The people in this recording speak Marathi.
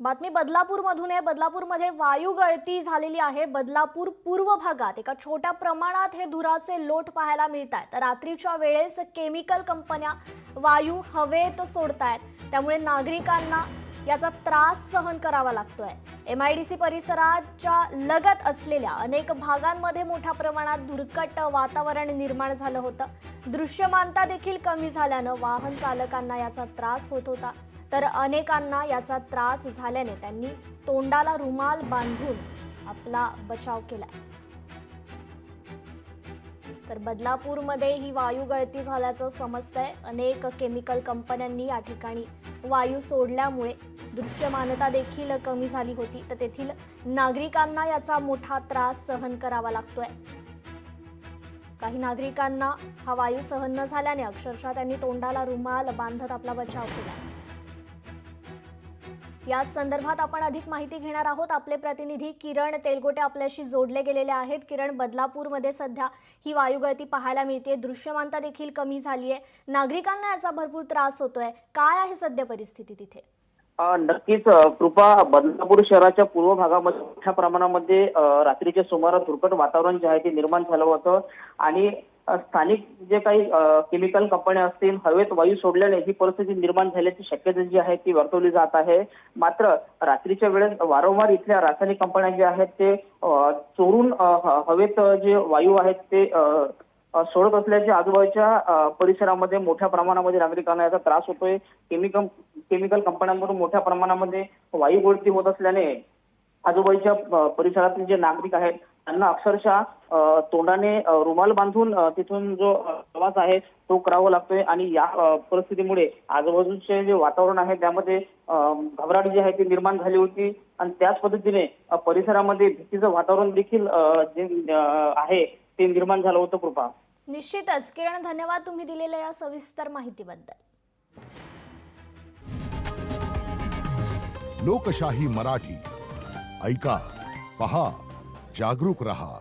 बातमी बदलापूरमधून आहे। बदलापूरमध्ये वायू गळती झालेली आहे। बदलापूर पूर्व भागात एका छोट्या प्रमाणात हे धुराचे लोट पाहायला मिळतात। रात्रीच्या वेळेस केमिकल कंपन्या वायू हवेत सोडतायत, त्यामुळे नागरिकांना याचा त्रास सहन करावा लागतोय। MIDC परिसराच्या लगत असलेल्या अनेक भागांमध्ये मोठ्या प्रमाणात धुरकट वातावरण निर्माण झालं होतं। दृश्यमानता देखील कमी झाल्याने वाहन चालकांना याचा त्रास होत होता, तर अनेकांना याचा त्रास झाल्याने त्यांनी तोंडाला रुमाल बांधून आपला बचाव केलाय। तर बदलापूरमध्ये ही वायू गळती झाल्याचं समजतंय। अनेक केमिकल कंपन्यांनी या ठिकाणी वायू सोडल्यामुळे दृश्यमानता देखील कमी झाली होती, तर तेथील नागरिकांना याचा मोठा त्रास सहन करावा लागतोय। काही नागरिकांना हा वायू सहन न झाल्याने अक्षरशः त्यांनी तोंडाला रुमाल बांधत आपला बचाव केला। या संदर्भात आपण अधिक माहिती घेणार आहोत। आपले प्रतिनिधी किरण तेलगोटे आपल्याशी जोडले गेलेले आहेत। किरण, बदलापूरमध्ये सध्या ही वायू गळती पाहायला मिळते, दृश्यमानता देखील कमी झाली आहे, नागरिकांना याचा भरपूर त्रास होतोय, काय आहे सध्या परिस्थिती तिथे? नक्कीच कृपा, बदलापूर शहराच्या पूर्व भागामध्ये मोठ्या प्रमाणामध्ये रात्रीच्या सुमारास धुरकट वातावरण जे आहे ते निर्माण झालं होतं आणि स्थानिक जे काही केमिकल कंपन्या असतील हवेत वायू सोडल्याने ही परिस्थिती निर्माण झाल्याची शक्यता जी आहे ती वर्तवली जात आहे। मात्र रात्रीच्या वेळेस वारंवार इथल्या रासायनिक कंपन्या ज्या आहेत ते चोरून हवेत जे वायू आहेत ते सोडत असल्याच्या आजूबाजूच्या परिसरामध्ये मोठ्या प्रमाणामध्ये नागरिकांना याचा त्रास होतोय। केमिकल कंपन्यांकडून मोठ्या प्रमाणामध्ये वायू गळती होत असल्याने आजूबाजूच्या परिसरातील जे नागरिक आहेत त्यांना अक्षरशः तोंडाने रुमाल बांधून तिथून जो प्रवास आहे तो करावा लागतोय आणि या परिस्थितीमुळे आजूबाजूचे जे वातावरण आहे त्यामध्ये घबराट जी आहे ती निर्माण झाली होती आणि त्याच पद्धतीने परिसरामध्ये भीतीचं वातावरण देखील जे आहे ते निर्माण झालं होतं। कृपा, निश्चितच किरण, धन्यवाद तुम्ही दिलेल्या या सविस्तर माहितीबद्दल। लोकशाही मराठी ऐका, पहा, जागरूक रहा।